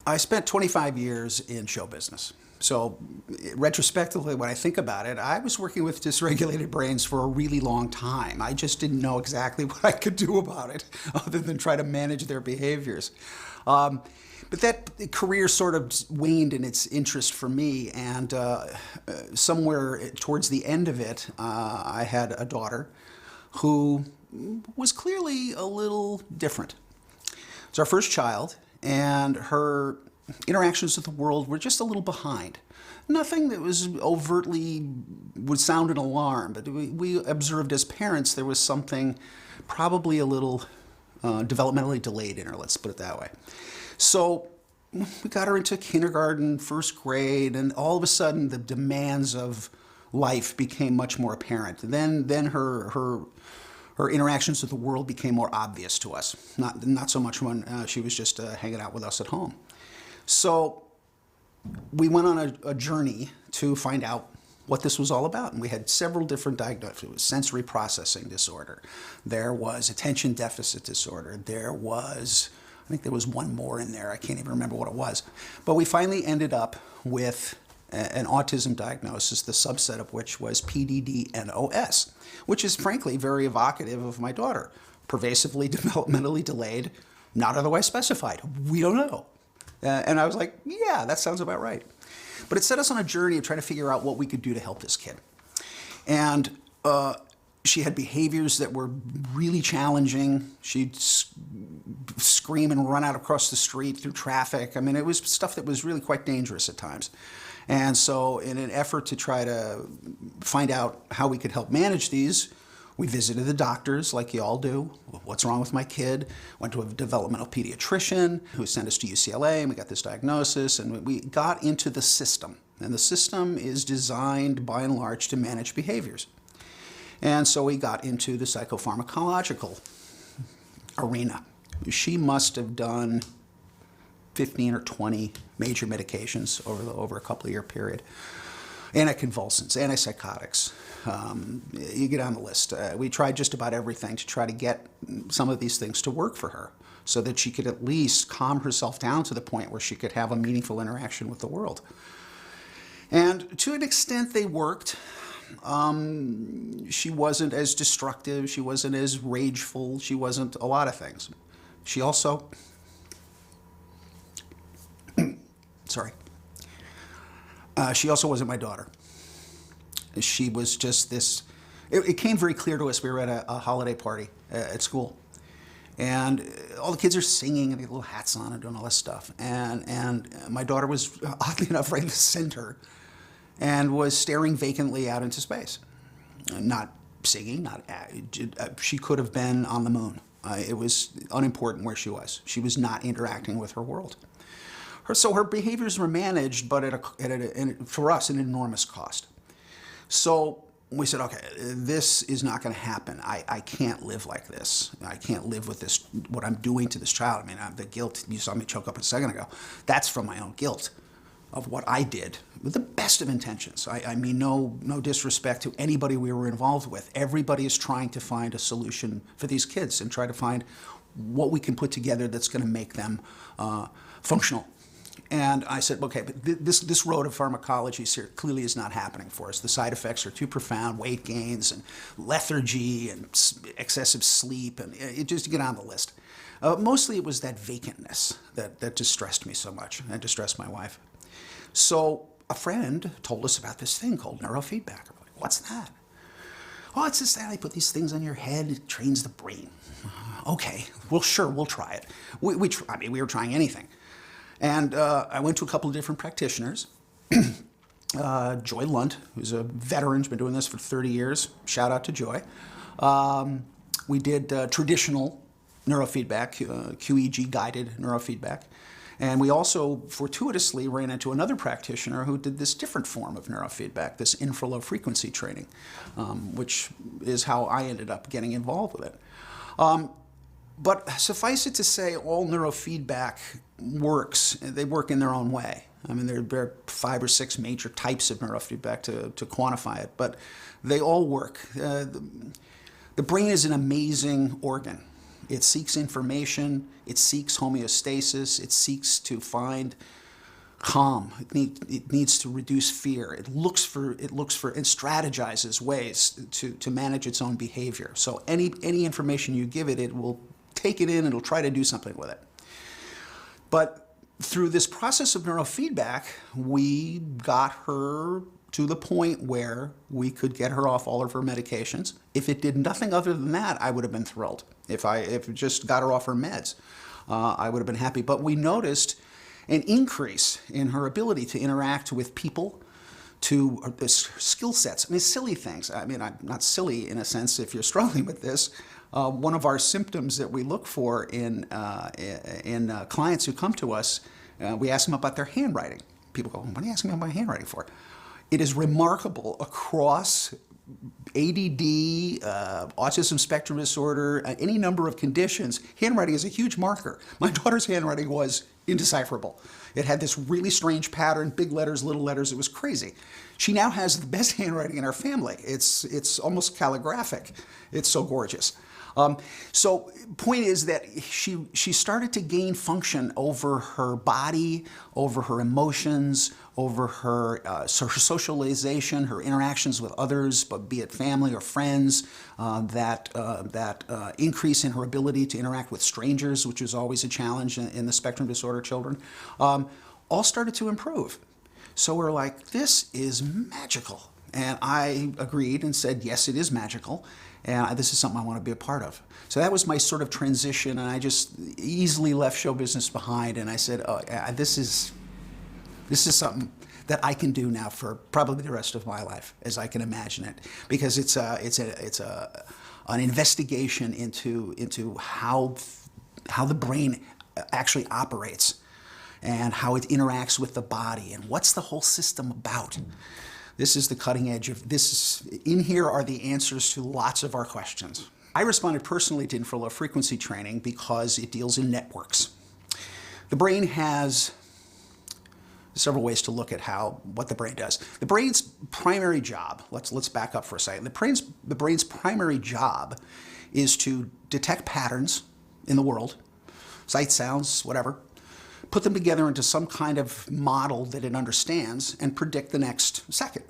I spent 25 years in show business. So retrospectively, when I think about it, I was working with dysregulated brains for a really long time. I just didn't know exactly what I could do about it other than try to manage their behaviors. But that career sort of waned in its interest for me, and somewhere towards the end of it, I had a daughter who was clearly a little different. It's our first child, and her interactions with the world were just a little behind. Nothing that was overtly would sound an alarm, but we observed as parents there was something probably a little developmentally delayed in her, let's put it that way. So we got her into kindergarten, first grade, and all of a sudden the demands of life became much more apparent. Then her interactions with the world became more obvious to us, not so much when she was just hanging out with us at home. So we went on a journey to find out what this was all about, and we had several different diagnoses. It was sensory processing disorder, there was attention deficit disorder, I think there was one more in there, I can't even remember what it was. But we finally ended up with an autism diagnosis, the subset of which was PDD-NOS, which is frankly very evocative of my daughter. Pervasively developmentally delayed, not otherwise specified. We don't know. And I was like, yeah, that sounds about right. But it set us on a journey of trying to figure out what we could do to help this kid. And she had behaviors that were really challenging. She'd scream and run out across the street through traffic. I mean, it was stuff that was really quite dangerous at times. And so in an effort to try to find out how we could help manage these, we visited the doctors like you all do. What's wrong with my kid? Went to a developmental pediatrician who sent us to UCLA, and we got this diagnosis, and we got into the system. And the system is designed by and large to manage behaviors. And so we got into the psychopharmacological arena. She must have done 15 or 20 major medications over a couple of year period. Anticonvulsants, antipsychotics, you get on the list. We tried just about everything to try to get some of these things to work for her so that she could at least calm herself down to the point where she could have a meaningful interaction with the world. And to an extent they worked. She wasn't as destructive, she wasn't as rageful, she wasn't a lot of things. She also, sorry. She also wasn't my daughter. She was just this, it came very clear to us. We were at a holiday party at school, and all the kids are singing and they have little hats on and doing all this stuff. And my daughter was, oddly enough, right in the center and was staring vacantly out into space. Not singing, she could have been on the moon. It was unimportant where she was. She was not interacting with her world. So her behaviors were managed, but for us, an enormous cost. So we said, okay, this is not going to happen. I can't live like this. I can't live with this, what I'm doing to this child. I mean, the guilt, you saw me choke up a second ago, that's from my own guilt of what I did with the best of intentions. I mean, no disrespect to anybody we were involved with. Everybody is trying to find a solution for these kids and try to find what we can put together that's going to make them functional. And I said, okay, but this road of pharmacology clearly is not happening for us. The side effects are too profound, weight gains and lethargy and excessive sleep, and just to get on the list. Mostly it was that vacantness that distressed me so much, and distressed my wife. So a friend told us about this thing called neurofeedback. I'm like, what's that? Oh, it's just that they put these things on your head, it trains the brain. Okay, well, sure, we'll try it. We were trying anything. And I went to a couple of different practitioners. Joy Lunt, who's a veteran, has been doing this for 30 years. Shout out to Joy. We did traditional neurofeedback, QEEG guided neurofeedback. And we also fortuitously ran into another practitioner who did this different form of neurofeedback, this infralow frequency training, which is how I ended up getting involved with it. But suffice it to say, all neurofeedback works. They work in their own way. I mean, there are 5 or 6 major types of neurofeedback to quantify it, but they all work. The brain is an amazing organ. It seeks information, it seeks homeostasis, it seeks to find calm. It needs to reduce fear. It looks for and strategizes ways to manage its own behavior. So any information you give it, it will take it in, it'll try to do something with it. But through this process of neurofeedback, we got her to the point where we could get her off all of her medications. If it did nothing other than that, I would have been thrilled. If it just got her off her meds, I would have been happy. But we noticed an increase in her ability to interact with people, to skill sets. I mean, silly things. I mean, I'm not silly in a sense if you're struggling with this. One of our symptoms that we look for in clients who come to us, we ask them about their handwriting. People go, what are you asking me about my handwriting for? It is remarkable across ADD, autism spectrum disorder, any number of conditions. Handwriting is a huge marker. My daughter's handwriting was indecipherable. It had this really strange pattern, big letters, little letters. It was crazy. She now has the best handwriting in our family. It's almost calligraphic. It's so gorgeous. So point is that she started to gain function over her body, over her emotions, over her socialization, her interactions with others, but be it family or friends, that increase in her ability to interact with strangers, which is always a challenge in the spectrum disorder children, all started to improve. So we're like, this is magical. And I agreed and said, yes, it is magical. And this is something I want to be a part of. So that was my sort of transition, and I just easily left show business behind, and I said, oh, yeah, this is something that I can do now for probably the rest of my life, as I can imagine it, because it's an investigation into how the brain actually operates and how it interacts with the body, and what's the whole system about. This is the cutting edge of this. In here are the answers to lots of our questions. I responded personally to infralow frequency training because it deals in networks. The brain has several ways to look at what the brain does. The brain's primary job, let's back up for a second. The brain's primary job is to detect patterns in the world, sight, sounds, whatever, put them together into some kind of model that it understands, and predict the next second.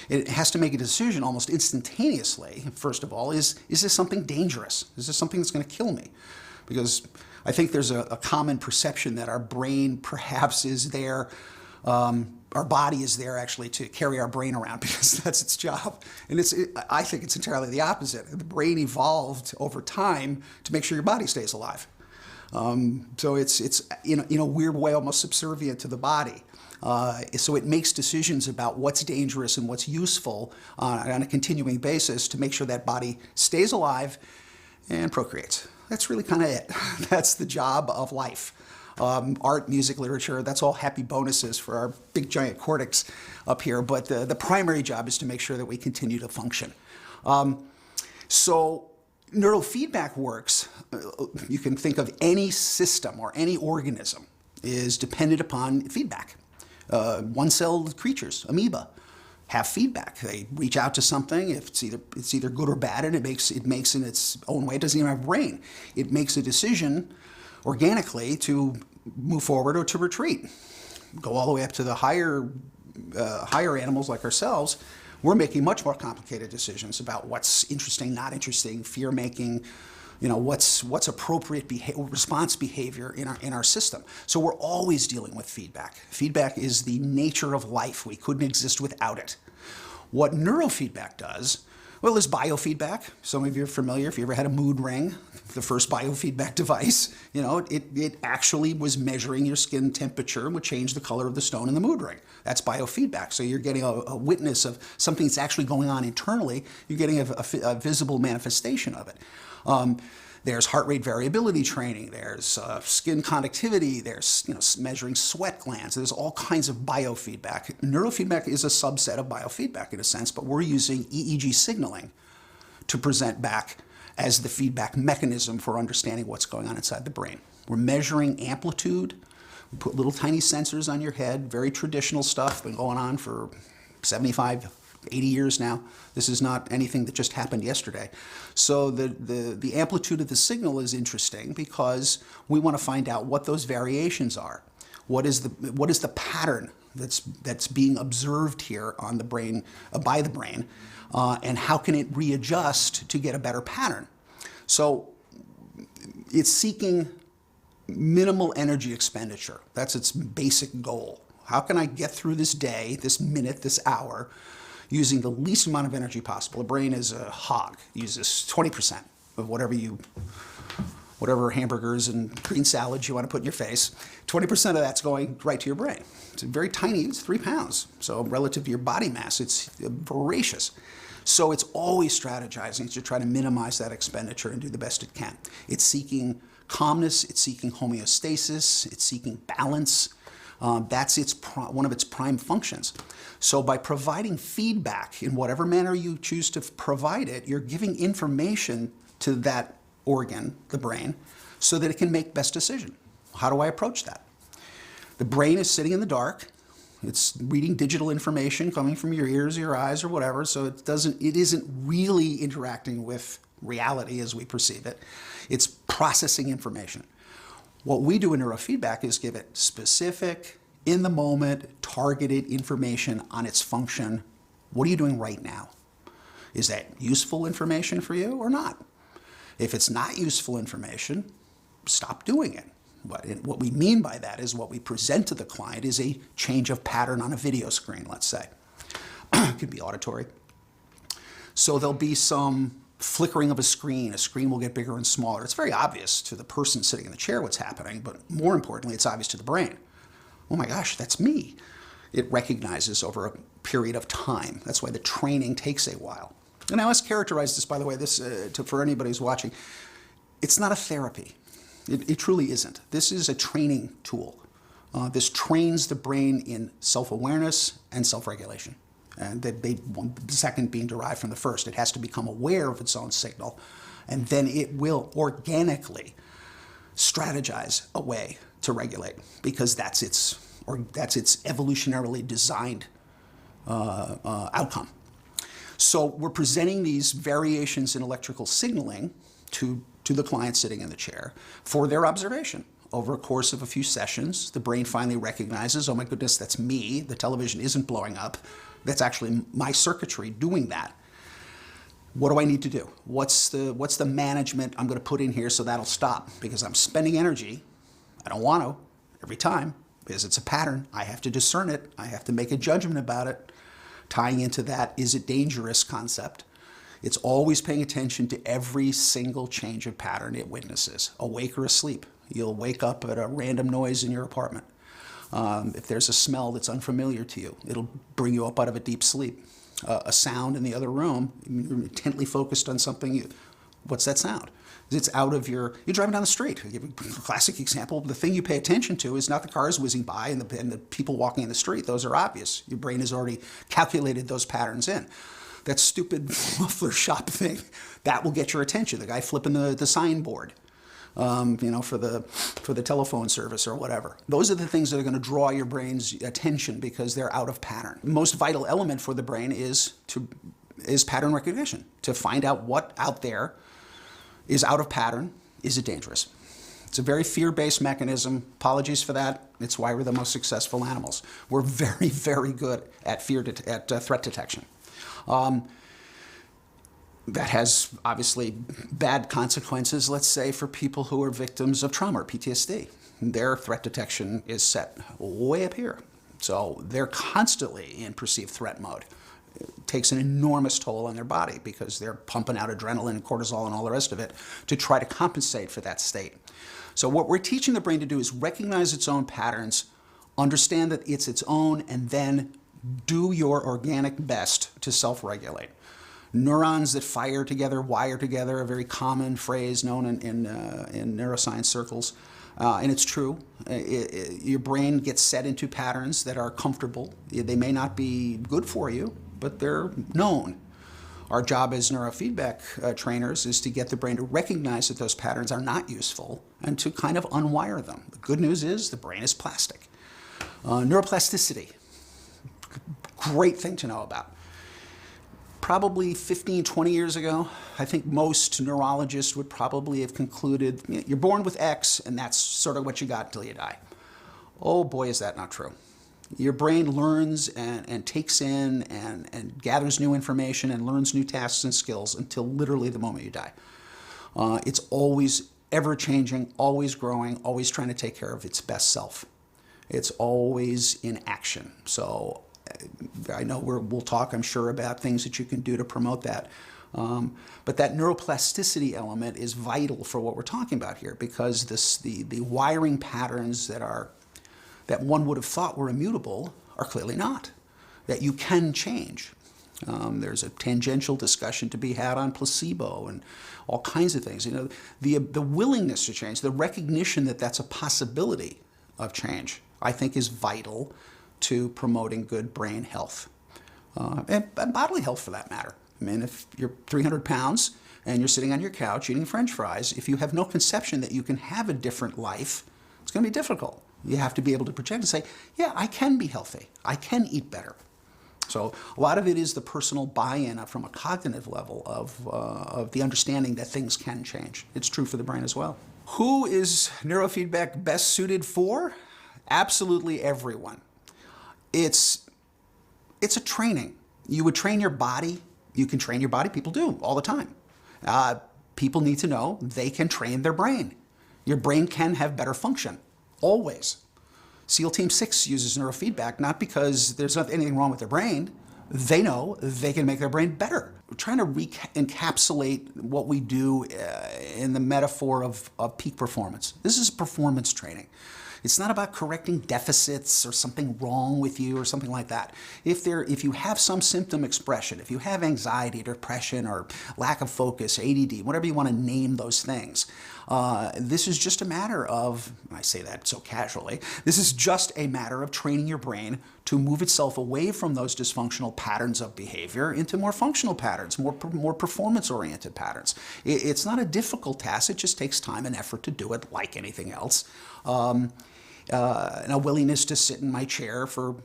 It has to make a decision almost instantaneously. First of all, is this something dangerous? Is this something that's going to kill me? Because I think there's a common perception that our brain perhaps is there, our body is there actually to carry our brain around because that's its job. And I think it's entirely the opposite. The brain evolved over time to make sure your body stays alive. So it's in a weird way almost subservient to the body. So it makes decisions about what's dangerous and what's useful on a continuing basis to make sure that body stays alive and procreates. That's really kind of it. That's the job of life. Art, music, literature, that's all happy bonuses for our big giant cortex up here, but the primary job is to make sure that we continue to function. So neurofeedback works, you can think of any system or any organism is dependent upon feedback. One-celled creatures, amoeba, have feedback. They reach out to something. If it's either good or bad, and it makes in its own way. It doesn't even have a brain. It makes a decision organically to move forward or to retreat. Go all the way up to the higher animals like ourselves. We're making much more complicated decisions about what's interesting, not interesting, fear-making, what's appropriate response behavior in our system. So we're always dealing with feedback. Feedback is the nature of life. We couldn't exist without it. What neurofeedback does, well, is biofeedback. Some of you are familiar, if you ever had a mood ring, the first biofeedback device, it actually was measuring your skin temperature and would change the color of the stone in the mood ring. That's biofeedback. So you're getting a witness of something that's actually going on internally. You're getting a visible manifestation of it. There's heart rate variability training, there's skin conductivity, there's measuring sweat glands, there's all kinds of biofeedback. Neurofeedback is a subset of biofeedback in a sense, but we're using EEG signaling to present back as the feedback mechanism for understanding what's going on inside the brain. We're measuring amplitude, we put little tiny sensors on your head, very traditional stuff, been going on for 75 80 years now. This is not anything that just happened yesterday. So the amplitude of the signal is interesting because we want to find out what those variations are. What is the pattern that's being observed here on the brain, by the brain, and how can it readjust to get a better pattern? So it's seeking minimal energy expenditure. That's its basic goal. How can I get through this day, this minute, this hour, using the least amount of energy possible? The brain is a hog. It uses 20% of whatever hamburgers and green salads you want to put in your face. 20% of that's going right to your brain. It's very tiny, it's 3 pounds. So relative to your body mass, it's voracious. So it's always strategizing to try to minimize that expenditure and do the best it can. It's seeking calmness, it's seeking homeostasis, it's seeking balance. That's one of its prime functions. So by providing feedback in whatever manner you choose to provide it, you're giving information to that organ, the brain, so that it can make best decision. How do I approach that? The brain is sitting in the dark. It's reading digital information coming from your ears, your eyes, or whatever, so it isn't really interacting with reality as we perceive it. It's processing information. What we do in neurofeedback is give it specific, in the moment, targeted information on its function. What are you doing right now? Is that useful information for you or not? If it's not useful information, stop doing it. What we mean by that is what we present to the client is a change of pattern on a video screen, let's say. It could be auditory. So there'll be some flickering of a screen. A screen will get bigger and smaller. It's very obvious to the person sitting in the chair what's happening, but more importantly, it's obvious to the brain. Oh my gosh, that's me. It recognizes over a period of time. That's why the training takes a while. And I always characterize this, by the way, for anybody who's watching. It's not a therapy. It truly isn't. This is a training tool. This trains the brain in self-awareness and self-regulation. And the second being derived from the first. It has to become aware of its own signal, and then it will organically strategize a way to regulate, because that's its evolutionarily designed outcome. So we're presenting these variations in electrical signaling to the client sitting in the chair for their observation. Over a course of a few sessions, the brain finally recognizes, oh my goodness, that's me. The television isn't blowing up. That's actually my circuitry doing that. What do I need to do? What's the management I'm going to put in here so that'll stop? Because I'm spending energy. I don't want to every time because it's a pattern. I have to discern it. I have to make a judgment about it. Tying into that, is it dangerous concept? It's always paying attention to every single change of pattern it witnesses, awake or asleep. You'll wake up at a random noise in your apartment. If there's a smell that's unfamiliar to you, it'll bring you up out of a deep sleep. A sound in the other room, you're intently focused on something. What's that sound? It's out of you're driving down the street. I'll give you a classic example. The thing you pay attention to is not the cars whizzing by and the people walking in the street. Those are obvious. Your brain has already calculated those patterns in. That stupid muffler shop thing, that will get your attention. The guy flipping the signboard, for the telephone service or whatever. Those are the things that are going to draw your brain's attention because they're out of pattern. The most vital element for the brain is pattern recognition, to find out what out there is out of pattern. Is it dangerous? It's a very fear-based mechanism. Apologies for that. It's why we're the most successful animals. We're very, very good at threat detection. That has obviously bad consequences, let's say, for people who are victims of trauma or PTSD. Their threat detection is set way up here. So they're constantly in perceived threat mode. It takes an enormous toll on their body because they're pumping out adrenaline and cortisol and all the rest of it to try to compensate for that state. So what we're teaching the brain to do is recognize its own patterns, understand that it's its own, and then do your organic best to self-regulate. Neurons that fire together, wire together, a very common phrase known in neuroscience circles. And it's true. Your brain gets set into patterns that are comfortable. They may not be good for you, but they're known. Our job as neurofeedback trainers is to get the brain to recognize that those patterns are not useful and to kind of unwire them. The good news is the brain is plastic. Neuroplasticity, great thing to know about. probably 15, 20 years ago, I think most neurologists would probably have concluded, you're born with X and that's sort of what you got until you die. Oh boy, is that not true. Your brain learns and takes in and gathers new information and learns new tasks and skills until literally the moment you die. It's always ever changing, always growing, always trying to take care of its best self. It's always in action. So I know we'll talk, I'm sure, about things that you can do to promote that. But that neuroplasticity element is vital for what we're talking about here, because the wiring patterns that one would have thought were immutable are clearly not, that you can change. There's a tangential discussion to be had on placebo and all kinds of things. The willingness to change, the recognition that that's a possibility of change, I think is vital to promoting good brain health and bodily health for that matter. I mean, if you're 300 pounds and you're sitting on your couch eating French fries, if you have no conception that you can have a different life, it's going to be difficult. You have to be able to project and say, yeah, I can be healthy. I can eat better. So a lot of it is the personal buy-in from a cognitive level of the understanding that things can change. It's true for the brain as well. Who is neurofeedback best suited for? Absolutely everyone. It's a training. You would train your body. You can train your body. People do all the time. People need to know they can train their brain. Your brain can have better function, always. SEAL Team 6 uses neurofeedback not because there's not anything wrong with their brain. They know they can make their brain better. We're trying to encapsulate what we do in the metaphor of peak performance. This is performance training. It's not about correcting deficits or something wrong with you or something like that. If you have some symptom expression, if you have anxiety, depression, or lack of focus, ADD, whatever you want to name those things, this is just a matter of, I say that so casually, this is just a matter of training your brain to move itself away from those dysfunctional patterns of behavior into more functional patterns, more performance-oriented patterns. It's not a difficult task, it just takes time and effort to do it like anything else. And a willingness to sit in my chair for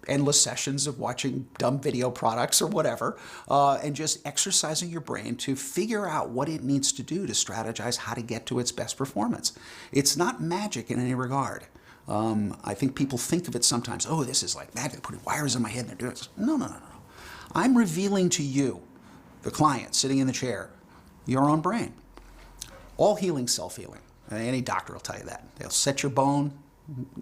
endless sessions of watching dumb video products or whatever, and just exercising your brain to figure out what it needs to do to strategize how to get to its best performance. It's not magic in any regard. I think people think of it sometimes, oh, this is like magic, putting wires in my head and they're doing this. No, no, no, no. I'm revealing to you, the client sitting in the chair, your own brain. All healing, self-healing. Any doctor will tell you that. They'll set your bone.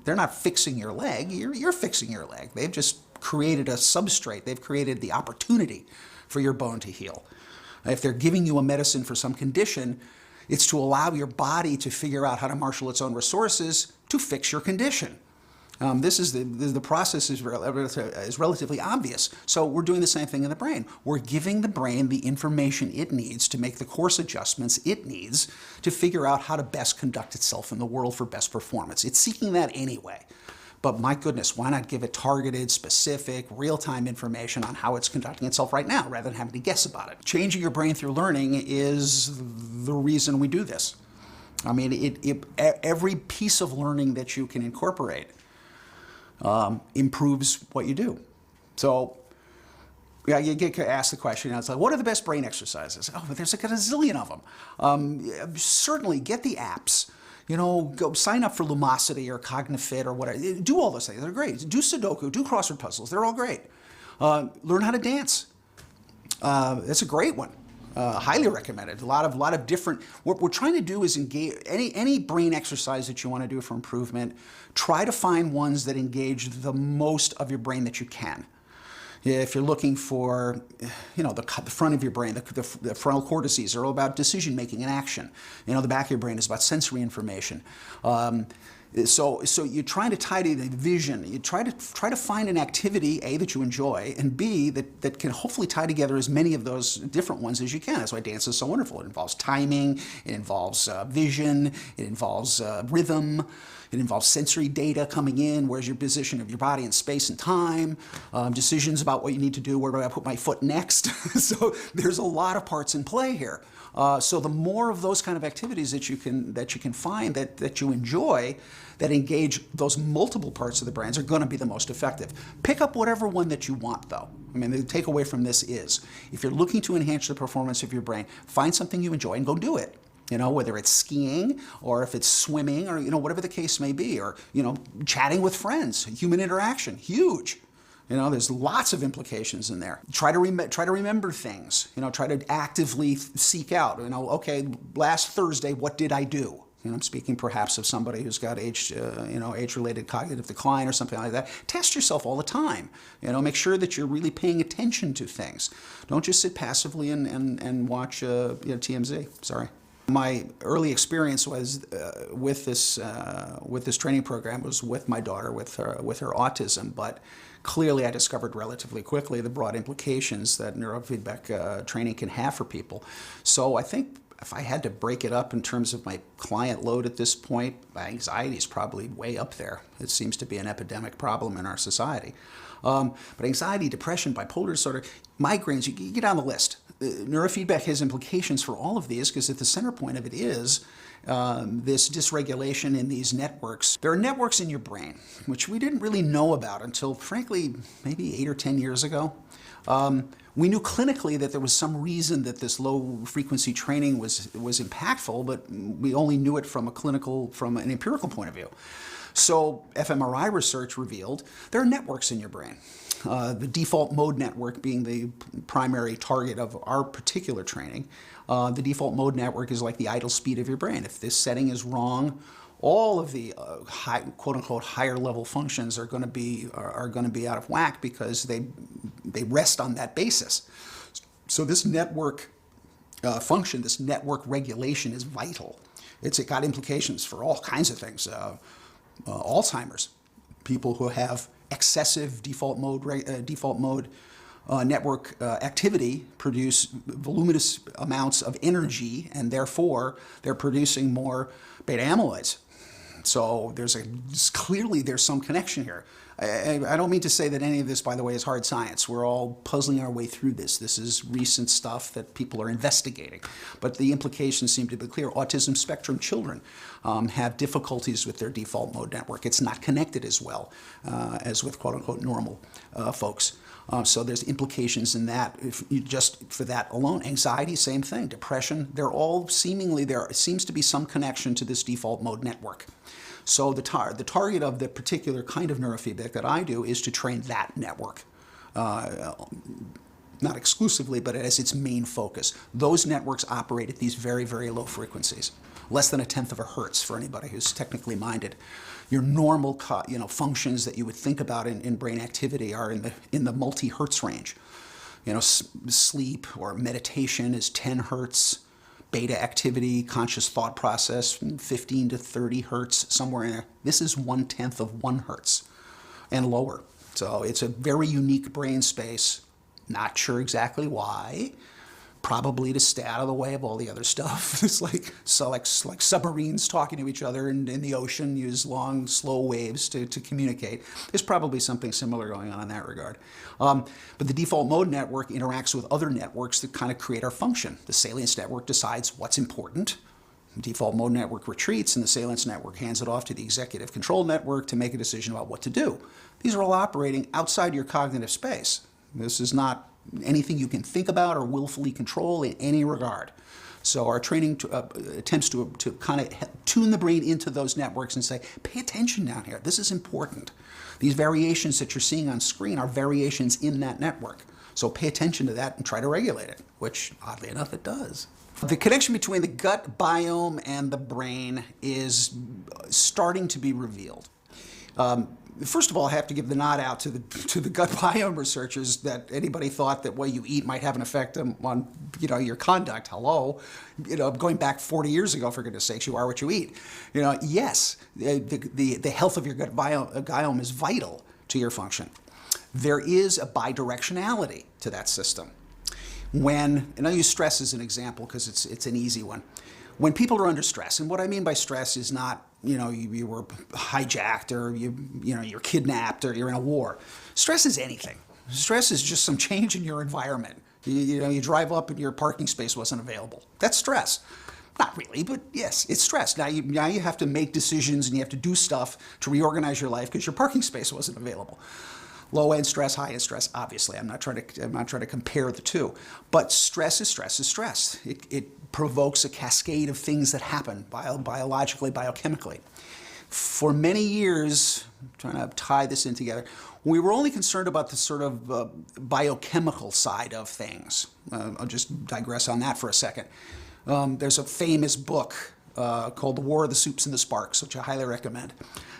They're not fixing your leg. You're fixing your leg. They've just created a substrate. They've created the opportunity for your bone to heal. If they're giving you a medicine for some condition, it's to allow your body to figure out how to marshal its own resources to fix your condition. The process is relatively obvious. So we're doing the same thing in the brain. We're giving the brain the information it needs to make the course adjustments it needs to figure out how to best conduct itself in the world for best performance. It's seeking that anyway. But my goodness, why not give it targeted, specific, real-time information on how it's conducting itself right now rather than having to guess about it? Changing your brain through learning is the reason we do this. I mean, every piece of learning that you can incorporate improves what you do. So yeah, you get asked the question, it's like, what are the best brain exercises? Oh, but there's like a zillion of them. Certainly get the apps. Go sign up for Lumosity or CogniFit or whatever. Do all those things. They're great. Do Sudoku, do crossword puzzles. They're all great. Learn how to dance. That's a great one. Highly recommended. A lot of different, what we're trying to do is engage, any brain exercise that you want to do for improvement, try to find ones that engage the most of your brain that you can. If you're looking for, the front of your brain, the frontal cortices are all about decision making and action. The back of your brain is about sensory information. So you're trying to tie to the vision. You try to find an activity, A, that you enjoy, and B, that can hopefully tie together as many of those different ones as you can. That's why dance is so wonderful. It involves timing, it involves vision, it involves rhythm. It involves sensory data coming in, where's your position of your body in space and time, decisions about what you need to do, where do I put my foot next? So there's a lot of parts in play here. So the more of those kind of activities that you can find that you enjoy, that engage those multiple parts of the brains, are going to be the most effective. Pick up whatever one that you want, though. I mean, the takeaway from this is, if you're looking to enhance the performance of your brain, find something you enjoy and go do it. You know, whether it's skiing or if it's swimming or, whatever the case may be, or, chatting with friends, human interaction, huge. There's lots of implications in there. Try to remember things. Try to actively seek out. Okay, last Thursday, what did I do? I'm speaking perhaps of somebody who's got age-related cognitive decline or something like that. Test yourself all the time. Make sure that you're really paying attention to things. Don't just sit passively and watch TMZ. Sorry. My early experience was with this training program was with my daughter with her autism, but clearly I discovered relatively quickly the broad implications that neurofeedback training can have for people. So I think if I had to break it up in terms of my client load at this point, my anxiety is probably way up there. It seems to be an epidemic problem in our society. But anxiety, depression, bipolar disorder, migraines, you get on the list. Neurofeedback has implications for all of these because at the center point of it is this dysregulation in these networks. There are networks in your brain, which we didn't really know about until, frankly, maybe 8 or 10 years ago. We knew clinically that there was some reason that this low-frequency training was impactful, but we only knew it from an empirical point of view. So fMRI research revealed there are networks in your brain. The default mode network being the primary target of our particular training. The default mode network is like the idle speed of your brain. If this setting is wrong, all of the quote-unquote higher level functions are going to be out of whack because they rest on that basis. So this network function, this network regulation is vital. It's got implications for all kinds of things. Alzheimer's, people who have excessive default mode network activity produce voluminous amounts of energy, and therefore they're producing more beta amyloids. So clearly there's some connection here. I don't mean to say that any of this, by the way, is hard science. We're all puzzling our way through this. This is recent stuff that people are investigating. But the implications seem to be clear. Autism spectrum children have difficulties with their default mode network. It's not connected as well as with quote-unquote normal folks. So there's implications in that, just for that alone. Anxiety, same thing. Depression, they're all seemingly, there seems to be some connection to this default mode network. So the target of the particular kind of neurofeedback that I do is to train that network. Not exclusively, but as its main focus. Those networks operate at these very, very low frequencies. Less than 1/10 of a hertz for anybody who's technically minded. Your normal functions that you would think about in brain activity are in the multi-hertz range. Sleep or meditation is 10 hertz. Beta activity, conscious thought process, 15 to 30 hertz, somewhere in there. This is 1/10 of 1 hertz and lower. So it's a very unique brain space. Not sure exactly why. Probably to stay out of the way of all the other stuff. It's like submarines talking to each other in the ocean, use long, slow waves to communicate. There's probably something similar going on in that regard. But the default mode network interacts with other networks that kind of create our function. The salience network decides what's important. The default mode network retreats, and the salience network hands it off to the executive control network to make a decision about what to do. These are all operating outside your cognitive space. This is not anything you can think about or willfully control in any regard. So our training attempts to kind of tune the brain into those networks and say, pay attention down here. This is important. These variations that you're seeing on screen are variations in that network. So pay attention to that and try to regulate it, which oddly enough it does. The connection between the gut biome and the brain is starting to be revealed. First of all, I have to give the nod out to the gut biome researchers that anybody thought that what you eat might have an effect on your conduct. Hello, going back 40 years ago, for goodness sakes, you are what you eat. Yes, the health of your gut biome is vital to your function. There is a bidirectionality to that system. And I'll use stress as an example because it's an easy one. When people are under stress, and what I mean by stress is not, you were hijacked or you're kidnapped or you're in a war. Stress is anything. Stress is just some change in your environment. You drive up and your parking space wasn't available. That's stress. Not really, but yes, it's stress. Now you have to make decisions and you have to do stuff to reorganize your life because your parking space wasn't available. Low end stress, high end stress. Obviously, I'm not trying to compare the two, but stress is stress is stress. It provokes a cascade of things that happen biologically, biochemically. For many years, I'm trying to tie this in together, we were only concerned about the sort of biochemical side of things. I'll just digress on that for a second. There's a famous book called The War of the Soups and the Sparks, which I highly recommend,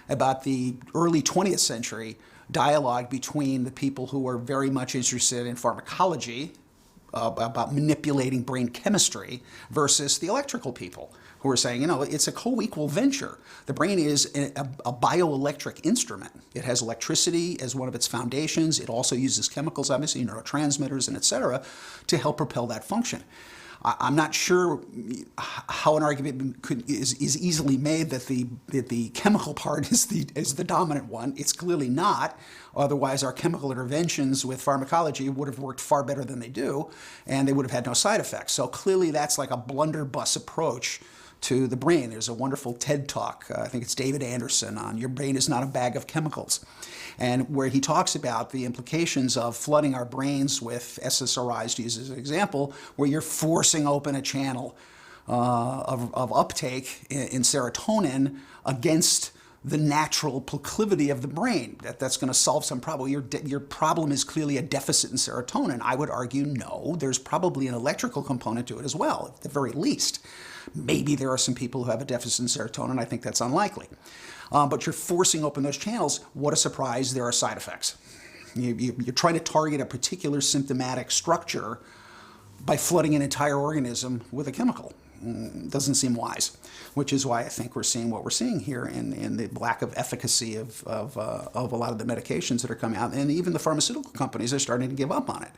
about the early 20th century dialogue between the people who were very much interested in pharmacology, about manipulating brain chemistry, versus the electrical people who were saying, it's a co-equal venture. The brain is a bioelectric instrument. It has electricity as one of its foundations. It also uses chemicals, obviously, neurotransmitters and et cetera, to help propel that function. I'm not sure how an argument is easily made that the chemical part is the dominant one. It's clearly not. Otherwise, our chemical interventions with pharmacology would have worked far better than they do, and they would have had no side effects. So clearly, that's like a blunderbuss approach to the brain. There's a wonderful TED Talk, I think it's David Anderson, on Your Brain is Not a Bag of Chemicals, and where he talks about the implications of flooding our brains with SSRIs, to use as an example, where you're forcing open a channel of uptake in serotonin against the natural proclivity of the brain. That's going to solve some problem. Your problem is clearly a deficit in serotonin. I would argue no, there's probably an electrical component to it as well, at the very least. Maybe there are some people who have a deficit in serotonin. I think that's unlikely. But you're forcing open those channels. What a surprise, there are side effects. You're trying to target a particular symptomatic structure by flooding an entire organism with a chemical. Doesn't seem wise, which is why I think we're seeing what we're seeing here in the lack of efficacy of a lot of the medications that are coming out. And even the pharmaceutical companies are starting to give up on it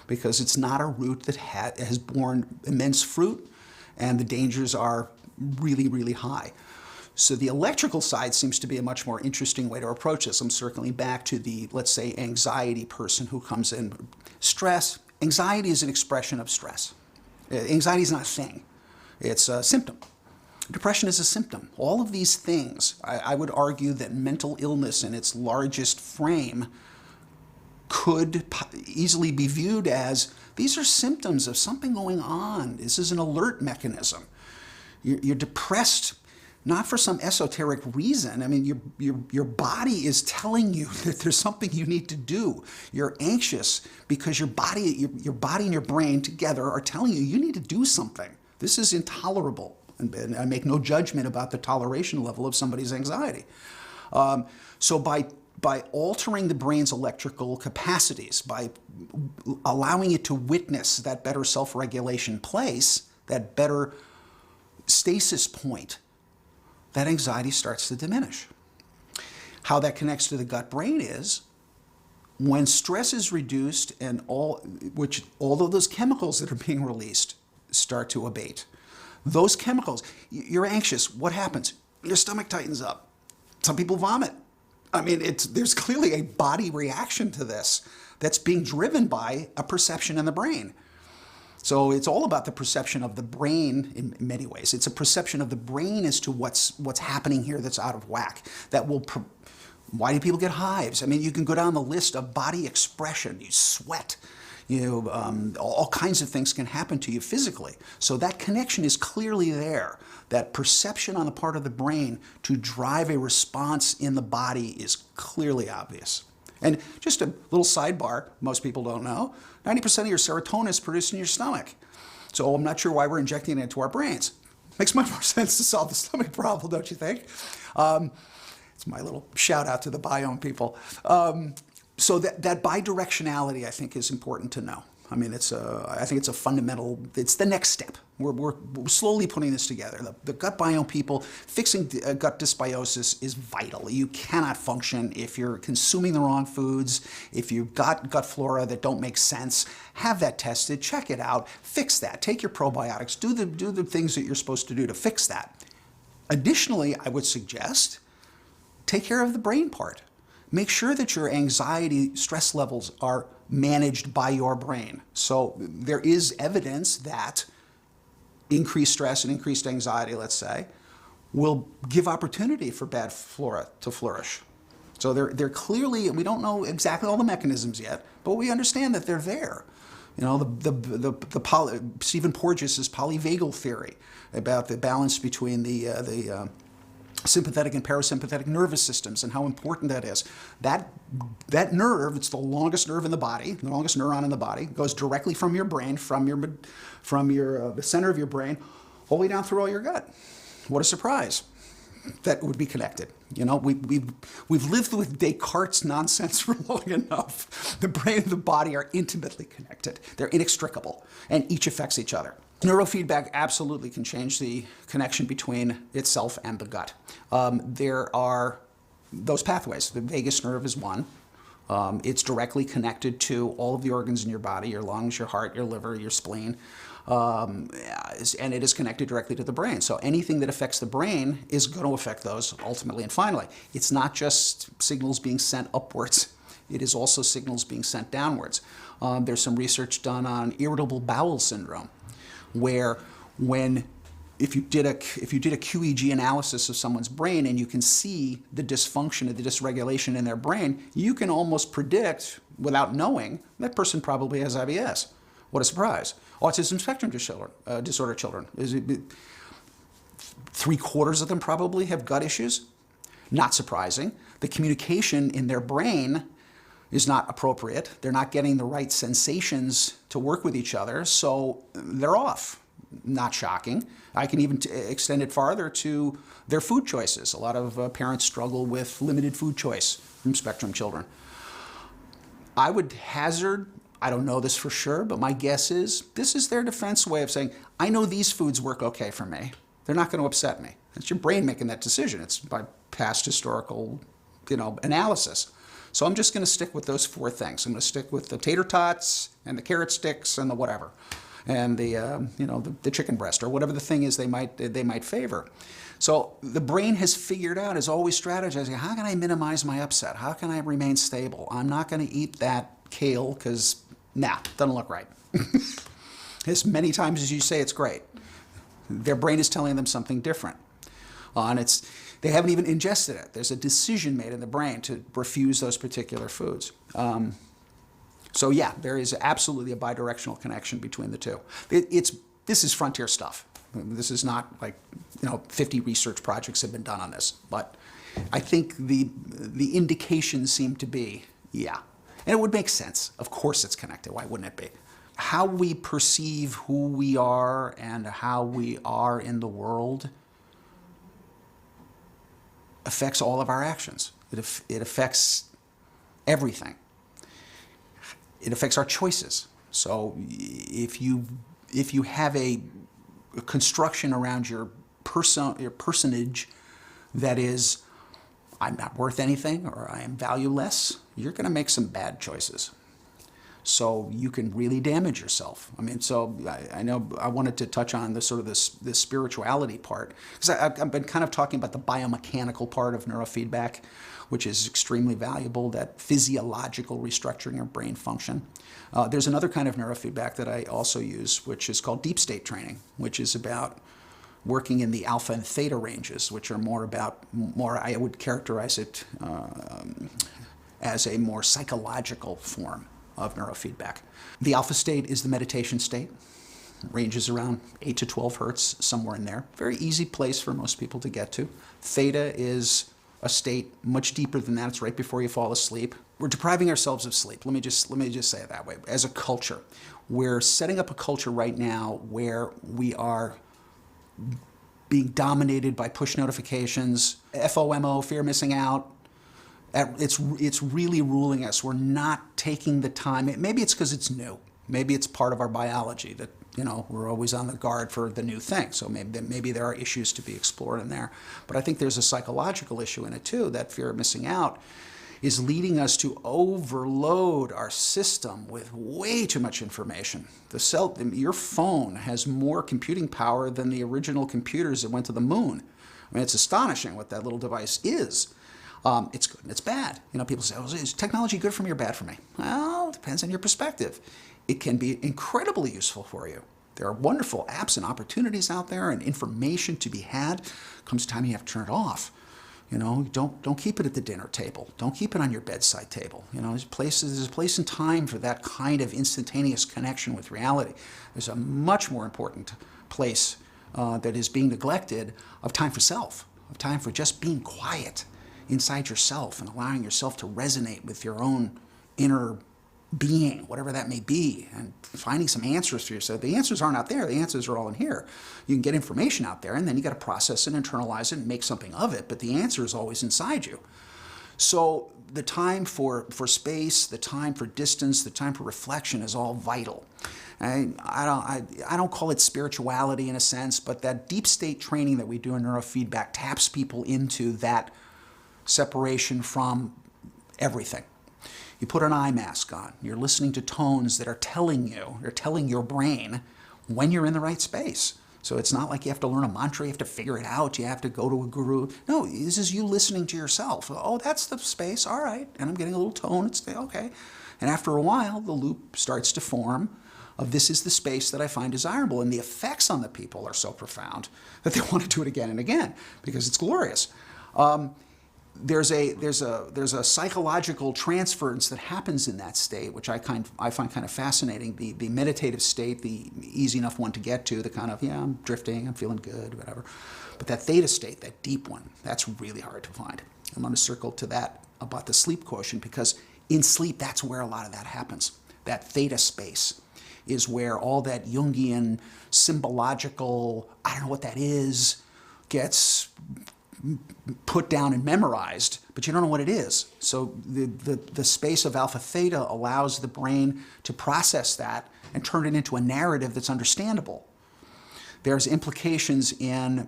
because it's not a route that has borne immense fruit, and the dangers are really, really high. So the electrical side seems to be a much more interesting way to approach this. I'm circling back to the, let's say, anxiety person who comes in. Stress, anxiety is an expression of stress. Anxiety is not a thing. It's a symptom. Depression is a symptom. All of these things, I would argue that mental illness in its largest frame could easily be viewed as, these are symptoms of something going on. This is an alert mechanism. You're depressed not for some esoteric reason. I mean, your body is telling you that there's something you need to do. You're anxious because your body and your brain together are telling you need to do something. This is intolerable, and I make no judgment about the toleration level of somebody's anxiety. So by altering the brain's electrical capacities, by allowing it to witness that better self-regulation place, that better stasis point, that anxiety starts to diminish. How that connects to the gut-brain is, when stress is reduced and all of those chemicals that are being released start to abate. Those chemicals, you're anxious, what happens? Your stomach tightens up. Some people vomit. I mean, there's clearly a body reaction to this that's being driven by a perception in the brain. So it's all about the perception of the brain in many ways. It's a perception of the brain as to what's happening here that's out of whack. Why do people get hives? I mean, you can go down the list of body expression. You sweat. All kinds of things can happen to you physically. So that connection is clearly there. That perception on the part of the brain to drive a response in the body is clearly obvious. And just a little sidebar, most people don't know, 90% of your serotonin is produced in your stomach. So I'm not sure why we're injecting it into our brains. Makes much more sense to solve the stomach problem, don't you think? It's my little shout out to the biome people. So that bidirectionality, I think, is important to know. I mean, I think it's a fundamental, it's the next step. We're slowly putting this together. The gut biome people, fixing gut dysbiosis is vital. You cannot function if you're consuming the wrong foods, if you've got gut flora that don't make sense. Have that tested, check it out, fix that. Take your probiotics, do the things that you're supposed to do to fix that. Additionally, I would suggest take care of the brain part. Make sure that your anxiety, stress levels are managed by your brain. So there is evidence that increased stress and increased anxiety, let's say, will give opportunity for bad flora to flourish. So they're clearly, we don't know exactly all the mechanisms yet, but we understand that they're there. You know, Stephen Porges' polyvagal theory about the balance between the sympathetic and parasympathetic nervous systems and how important that is. That nerve, it's the longest nerve in the body, the longest neuron in the body, goes directly from your brain, the center of your brain, all the way down through all your gut. What a surprise that would be connected. You know, we've lived with Descartes' nonsense for long enough. The brain and the body are intimately connected. They're inextricable, and each affects each other. Neurofeedback absolutely can change the connection between itself and the gut. There are those pathways. The vagus nerve is one. It's directly connected to all of the organs in your body, your lungs, your heart, your liver, your spleen, and it is connected directly to the brain. So anything that affects the brain is going to affect those ultimately and finally. It's not just signals being sent upwards. It is also signals being sent downwards. There's some research done on irritable bowel syndrome, where if you did a QEEG analysis of someone's brain and you can see the dysfunction or the dysregulation in their brain, you can almost predict, without knowing, that person probably has IBS. What a surprise. Autism spectrum disorder children. 3/4 of them probably have gut issues. Not surprising. The communication in their brain is not appropriate. They're not getting the right sensations to work with each other, so they're off. Not shocking. I can even extend it farther to their food choices. A lot of parents struggle with limited food choice from spectrum children. I would hazard, I don't know this for sure, but my guess is this is their defense way of saying, I know these foods work okay for me. They're not going to upset me. It's your brain making that decision. It's by past historical, analysis. So I'm just going to stick with those 4 things. I'm going to stick with the tater tots and the carrot sticks and the whatever, and the chicken breast or whatever the thing is they might favor. So the brain has figured out, is always strategizing, how can I minimize my upset? How can I remain stable? I'm not going to eat that kale because, doesn't look right. As many times as you say it's great, their brain is telling them something different. And they haven't even ingested it. There's a decision made in the brain to refuse those particular foods. So yeah, there is absolutely a bidirectional connection between the two. This is frontier stuff. This is not like 50 research projects have been done on this, but I think the indications seem to be, yeah. And it would make sense. Of course it's connected. Why wouldn't it be? How we perceive who we are and how we are in the world affects all of our actions. It affects everything. It affects our choices. So if you have a construction around your personage that is, I'm not worth anything or I am valueless, you're going to make some bad choices. So you can really damage yourself. I mean, so I know I wanted to touch on the sort of this spirituality part, because I've been kind of talking about the biomechanical part of neurofeedback, which is extremely valuable, that physiological restructuring of brain function. There's another kind of neurofeedback that I also use, which is called deep state training, which is about working in the alpha and theta ranges, which are more, I would characterize it as a more psychological form of neurofeedback. The alpha state is the meditation state. Ranges around 8 to 12 hertz, somewhere in there. Very easy place for most people to get to. Theta is a state much deeper than that. It's right before you fall asleep. We're depriving ourselves of sleep. Let me just say it that way. As a culture, we're setting up a culture right now where we are being dominated by push notifications, FOMO, fear of missing out. It's really ruling us. We're not taking the time. Maybe it's because it's new. Maybe it's part of our biology that, we're always on the guard for the new thing. So maybe there are issues to be explored in there. But I think there's a psychological issue in it too. That fear of missing out is leading us to overload our system with way too much information. Your phone has more computing power than the original computers that went to the moon. I mean, it's astonishing what that little device is. It's good and it's bad. People say, oh, is technology good for me or bad for me? Well, it depends on your perspective. It can be incredibly useful for you. There are wonderful apps and opportunities out there and information to be had. Comes time you have to turn it off. Don't keep it at the dinner table. Don't keep it on your bedside table. There's a place and time for that kind of instantaneous connection with reality. There's a much more important place that is being neglected of time for self, of time for just being quiet inside yourself and allowing yourself to resonate with your own inner being, whatever that may be, and finding some answers for yourself. The answers aren't out there. The answers are all in here. You can get information out there, and then you got to process it, internalize it, and make something of it, but the answer is always inside you. So the time for space, the time for distance, the time for reflection is all vital. I don't call it spirituality in a sense, but that deep state training that we do in neurofeedback taps people into that separation from everything. You put an eye mask on. You're listening to tones that are telling your brain when you're in the right space. So it's not like you have to learn a mantra, you have to figure it out, you have to go to a guru. No, this is you listening to yourself. Oh, that's the space, all right. And I'm getting a little tone, it's okay. And after a while, the loop starts to form of this is the space that I find desirable. And the effects on the people are so profound that they want to do it again and again because it's glorious. There's a psychological transference that happens in that state, which I find kind of fascinating. The meditative state, the easy enough one to get to, the kind of, yeah, I'm drifting, I'm feeling good, whatever. But that theta state, that deep one, that's really hard to find. I'm going to circle to that about the sleep quotient because in sleep, that's where a lot of that happens. That theta space is where all that Jungian symbological, I don't know what that is, gets put down and memorized, but you don't know what it is. So the space of alpha theta allows the brain to process that and turn it into a narrative that's understandable. There's implications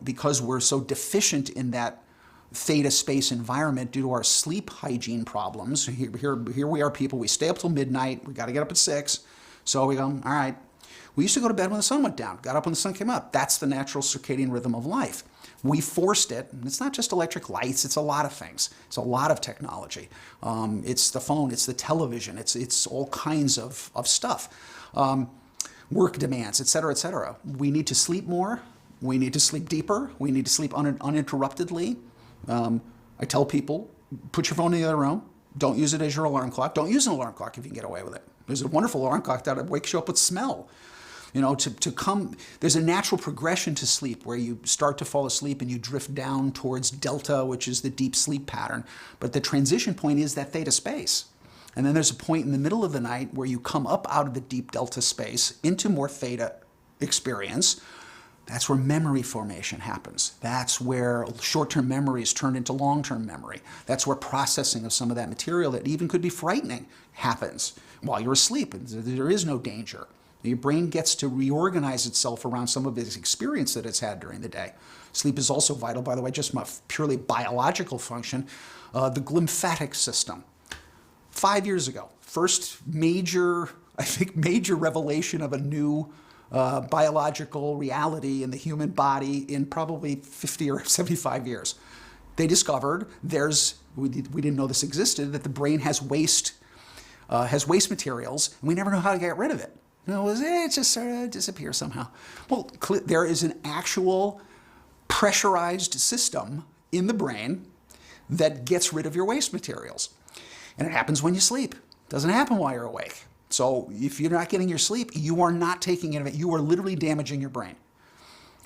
because we're so deficient in that theta space environment due to our sleep hygiene problems. Here we are people, we stay up till midnight, we got to get up at 6, so we go, all right. We used to go to bed when the sun went down, got up when the sun came up. That's the natural circadian rhythm of life. We forced it, and it's not just electric lights, it's a lot of things. It's a lot of technology. It's the phone, it's the television, it's all kinds of stuff. Work demands, et cetera, et cetera. We need to sleep more, we need to sleep deeper, we need to sleep uninterruptedly. I tell people, put your phone in the other room, don't use it as your alarm clock, don't use an alarm clock if you can get away with it. There's a wonderful alarm clock that wakes you up with smell. There's a natural progression to sleep where you start to fall asleep and you drift down towards delta, which is the deep sleep pattern. But the transition point is that theta space. And then there's a point in the middle of the night where you come up out of the deep delta space into more theta experience. That's where memory formation happens. That's where short-term memory is turned into long-term memory. That's where processing of some of that material that even could be frightening happens while you're asleep. There is no danger. Your brain gets to reorganize itself around some of its experience that it's had during the day. Sleep is also vital, by the way, just from a purely biological function. The glymphatic system. 5 years ago, first major revelation of a new biological reality in the human body in probably 50 or 75 years. They discovered we didn't know this existed, that the brain has waste materials, and we never know how to get rid of it. It just sort of disappears somehow. Well, there is an actual pressurized system in the brain that gets rid of your waste materials. And it happens when you sleep. It doesn't happen while you're awake. So if you're not getting your sleep, you are not taking it. You are literally damaging your brain.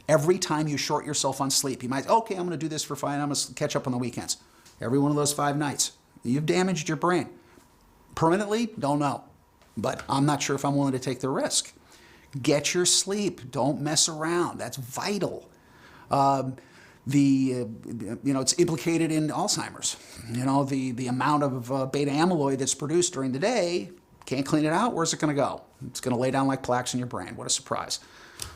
Every time you short yourself on sleep, you might, okay, I'm going to do this for 5, I'm going to catch up on the weekends. Every one of those 5 nights, you've damaged your brain. Permanently? Don't know. But I'm not sure if I'm willing to take the risk. Get your sleep. Don't mess around. That's vital. It's implicated in Alzheimer's. The amount of beta amyloid that's produced during the day Can't clean it out, where's it going to go? It's going to lay down like plaques in your brain. What a surprise.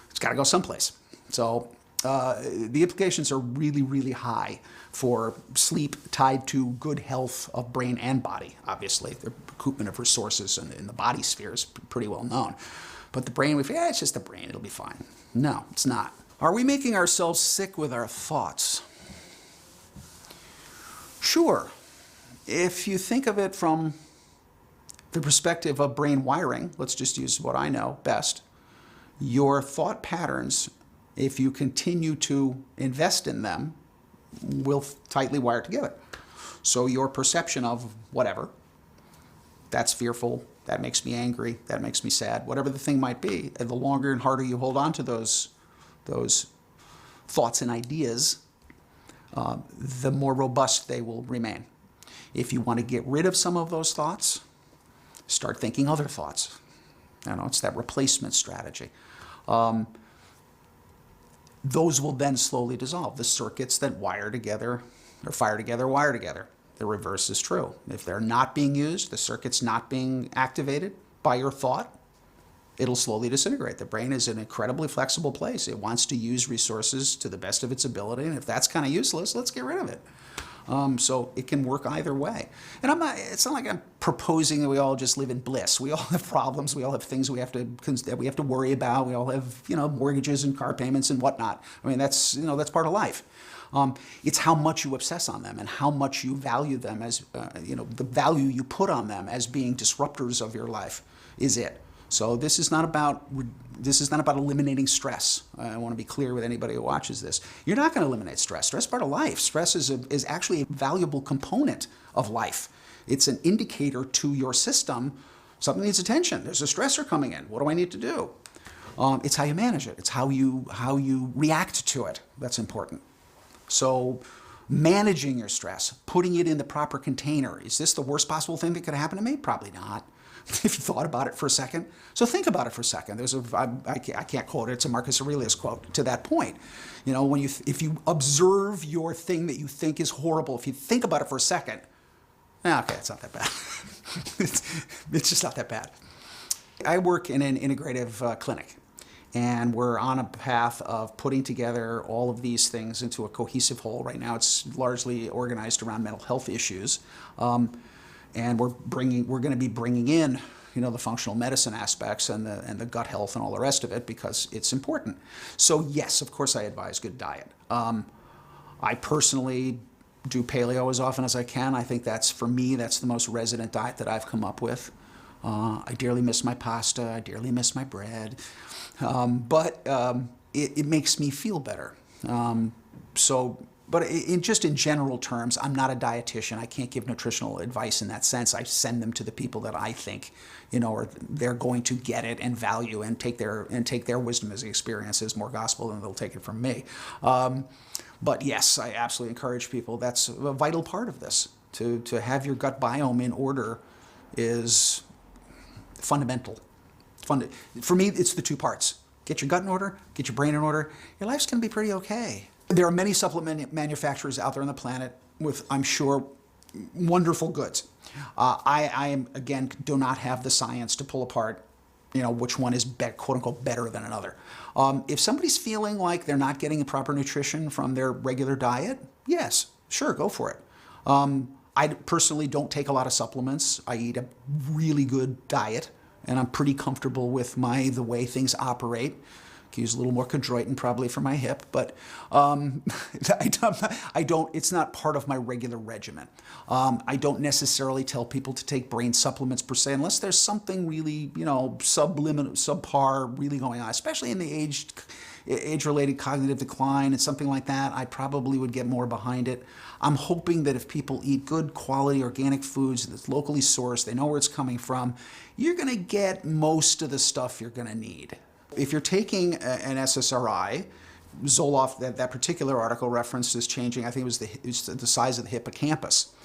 It's got to go someplace. So the implications are really, really high for sleep tied to good health of brain and body. Obviously, the recoupment of resources in the body sphere is pretty well known. But the brain, we think, it's just the brain, it'll be fine. No, it's not. Are we making ourselves sick with our thoughts? Sure. If you think of it from the perspective of brain wiring, let's just use what I know best, your thought patterns, if you continue to invest in them, will tightly wire together. So your perception of whatever, that's fearful, that makes me angry, that makes me sad, whatever the thing might be, and the longer and harder you hold on to those thoughts and ideas, the more robust they will remain. If you want to get rid of some of those thoughts, start thinking other thoughts. It's that replacement strategy. Those will then slowly dissolve. The circuits that wire together, or fire together, wire together. The reverse is true. If they're not being used, the circuit's not being activated by your thought, it'll slowly disintegrate. The brain is an incredibly flexible place. It wants to use resources to the best of its ability, and if that's kind of useless, let's get rid of it. So it can work either way. And it's not like I'm proposing that we all just live in bliss. We all have problems. We all have things that we have to worry about. We all have, mortgages and car payments and whatnot. I mean, that's part of life. It's how much you obsess on them and how much you value them as, the value you put on them as being disruptors of your life is it. So this is not about eliminating stress. I want to be clear with anybody who watches this. You're not going to eliminate stress. Stress is part of life. Stress is actually a valuable component of life. It's an indicator to your system. Something needs attention. There's a stressor coming in. What do I need to do? It's how you manage it. It's how you react to it. That's important. So managing your stress, putting it in the proper container. Is this the worst possible thing that could happen to me? Probably not. If you thought about it for a second. So think about it for a second. I can't quote it. It's a Marcus Aurelius quote to that point. If you observe your thing that you think is horrible, if you think about it for a second, okay, it's not that bad. It's just not that bad. I work in an integrative clinic, and we're on a path of putting together all of these things into a cohesive whole. Right now, it's largely organized around mental health issues. And we're going to be bringing in, the functional medicine aspects and the gut health and all the rest of it because it's important. So yes, of course, I advise good diet. I personally do paleo as often as I can. I think that's the most resident diet that I've come up with. I dearly miss my pasta. I dearly miss my bread, but it makes me feel better. But in general terms, I'm not a dietitian. I can't give nutritional advice in that sense. I send them to the people that I think, they're going to get it and value and take their wisdom as experience as more gospel than they'll take it from me. But yes, I absolutely encourage people. That's a vital part of this. To have your gut biome in order is fundamental. For me, it's the two parts. Get your gut in order, get your brain in order. Your life's going to be pretty okay. There are many supplement manufacturers out there on the planet with, I'm sure, wonderful goods. I do not have the science to pull apart, which one is quote unquote better than another. If somebody's feeling like they're not getting the proper nutrition from their regular diet, yes, sure, go for it. I personally don't take a lot of supplements. I eat a really good diet, and I'm pretty comfortable with the way things operate. Could use a little more chondroitin probably for my hip, but it's not part of my regular regimen. I don't necessarily tell people to take brain supplements per se, unless there's something really, subpar really going on, especially in the age-related cognitive decline and something like that. I probably would get more behind it. I'm hoping that if people eat good quality organic foods that's locally sourced, they know where it's coming from, you're going to get most of the stuff you're going to need. If you're taking an SSRI, Zoloft, that particular article referenced is changing, I think it was the size of the hippocampus.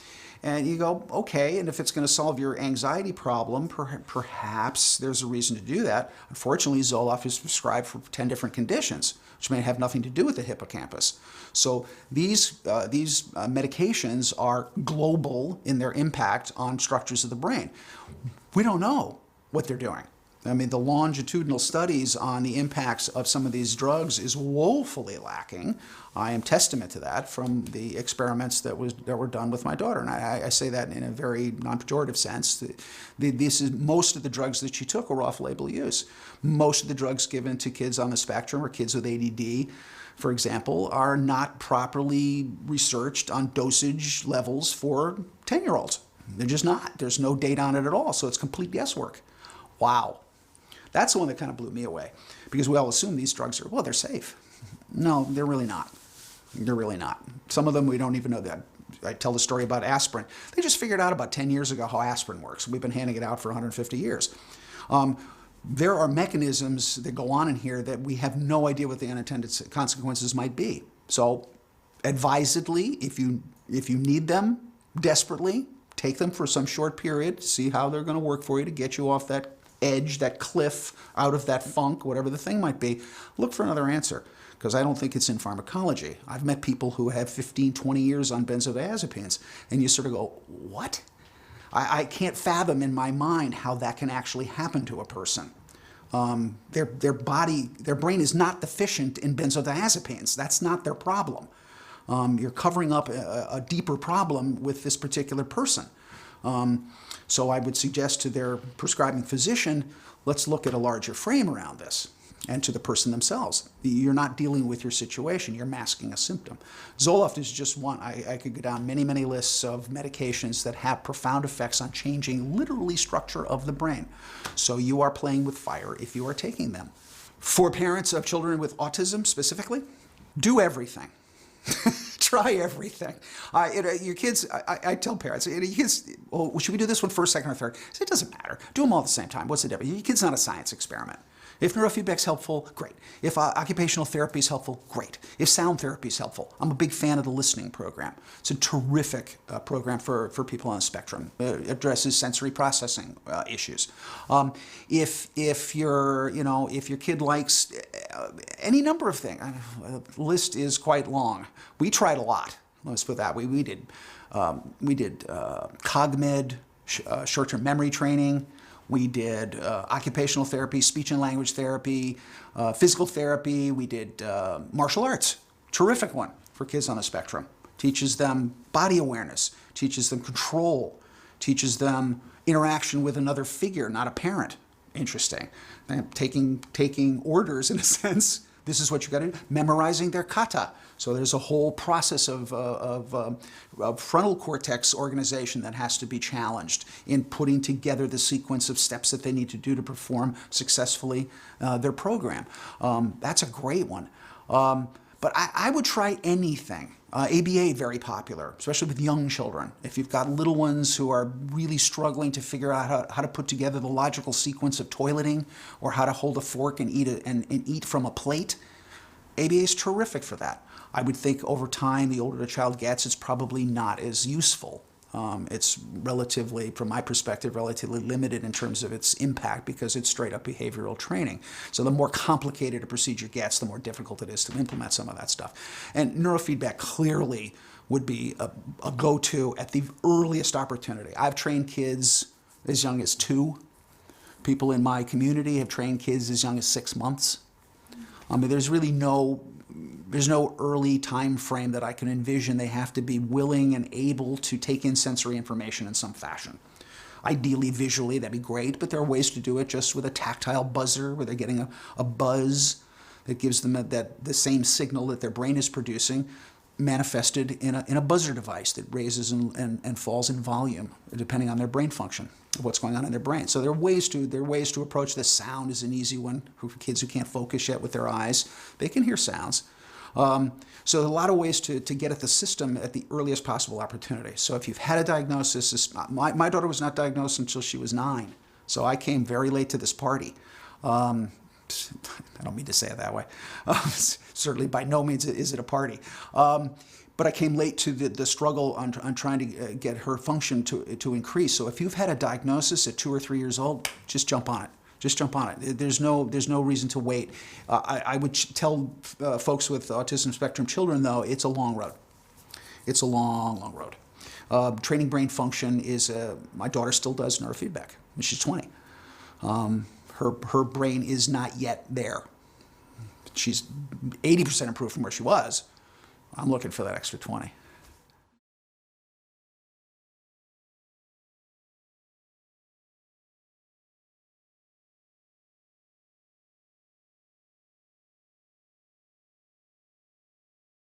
And you go, okay, and if it's going to solve your anxiety problem, perhaps there's a reason to do that. Unfortunately, Zoloft is prescribed for 10 different conditions, which may have nothing to do with the hippocampus. So these medications are global in their impact on structures of the brain. We don't know what they're doing. I mean, the longitudinal studies on the impacts of some of these drugs is woefully lacking. I am testament to that from the experiments that were done with my daughter. And I say that in a very non-pejorative sense. Most of the drugs that she took were off-label use. Most of the drugs given to kids on the spectrum or kids with ADD, for example, are not properly researched on dosage levels for 10-year-olds. They're just not. There's no data on it at all, so it's complete guesswork. Wow. That's the one that kind of blew me away, because we all assume these drugs are, well, they're safe. No, they're really not. They're really not. Some of them we don't even know that. I tell the story about aspirin. They just figured out about 10 years ago how aspirin works. We've been handing it out for 150 years. There are mechanisms that go on in here that we have no idea what the unintended consequences might be. So advisedly, if you need them desperately, take them for some short period, see how they're going to work for you to get you off that edge, that cliff, out of that funk, whatever the thing might be. Look for another answer, because I don't think it's in pharmacology. I've met people who have 15, 20 years on benzodiazepines, and you sort of go, what? I can't fathom in my mind how that can actually happen to a person. Their brain is not deficient in benzodiazepines. That's not their problem. You're covering up a deeper problem with this particular person. So I would suggest to their prescribing physician, let's look at a larger frame around this, and to the person themselves. You're not dealing with your situation, you're masking a symptom. Zoloft is just one. I could go down many, many lists of medications that have profound effects on changing literally structure of the brain. So you are playing with fire if you are taking them. For parents of children with autism specifically, do everything. Try everything. Your kids, I tell parents, your kids, well, should we do this one first, second, or third? I say, it doesn't matter. Do them all at the same time. What's the difference? Your kid's not a science experiment. If neurofeedback's helpful, great. If occupational therapy is helpful, great. If sound therapy is helpful, I'm a big fan of the listening program. It's a terrific program for people on the spectrum. It addresses sensory processing issues. If your kid likes any number of things, the list is quite long. We tried a lot. Let's put it that way. We did CogMed, short-term memory training. We did occupational therapy, speech and language therapy, physical therapy. We did martial arts. Terrific one for kids on the spectrum. Teaches them body awareness, teaches them control, teaches them interaction with another figure, not a parent. Interesting. And taking orders in a sense. This is what you got to do. Memorizing their kata. So there's a whole process of frontal cortex organization that has to be challenged in putting together the sequence of steps that they need to do to perform successfully their program. That's a great one. But I would try anything. ABA, very popular, especially with young children. If you've got little ones who are really struggling to figure out how to put together the logical sequence of toileting or how to hold a fork and eat from a plate, ABA is terrific for that. I would think over time, the older the child gets, it's probably not as useful. It's relatively, from my perspective, relatively limited in terms of its impact because it's straight up behavioral training. So the more complicated a procedure gets, the more difficult it is to implement some of that stuff. And neurofeedback clearly would be a go-to at the earliest opportunity. I've trained kids as young as 2. People in my community have trained kids as young as 6 months. I mean, there's no early time frame that I can envision. They have to be willing and able to take in sensory information in some fashion. Ideally, visually, that'd be great, but there are ways to do it just with a tactile buzzer where they're getting a buzz that gives them the same signal that their brain is producing manifested in a buzzer device that raises and falls in volume depending on their brain function of what's going on in their brain. So there are ways to approach this. Sound is an easy one for kids who can't focus yet with their eyes. They can hear sounds. So there are a lot of ways to get at the system at the earliest possible opportunity. So if you've had a diagnosis, my daughter was not diagnosed until she was 9. So I came very late to this party. I don't mean to say it that way. Certainly by no means is it a party. but I came late to the struggle on trying to get her function to increase. So if you've had a diagnosis at 2 or 3 years old, just jump on it. Just jump on it. There's no reason to wait. I would tell folks with autism spectrum children, though, it's a long road. It's a long, long road. Training brain function is, my daughter still does neurofeedback. She's 20. Her brain is not yet there. She's 80% improved from where she was. I'm looking for that extra 20.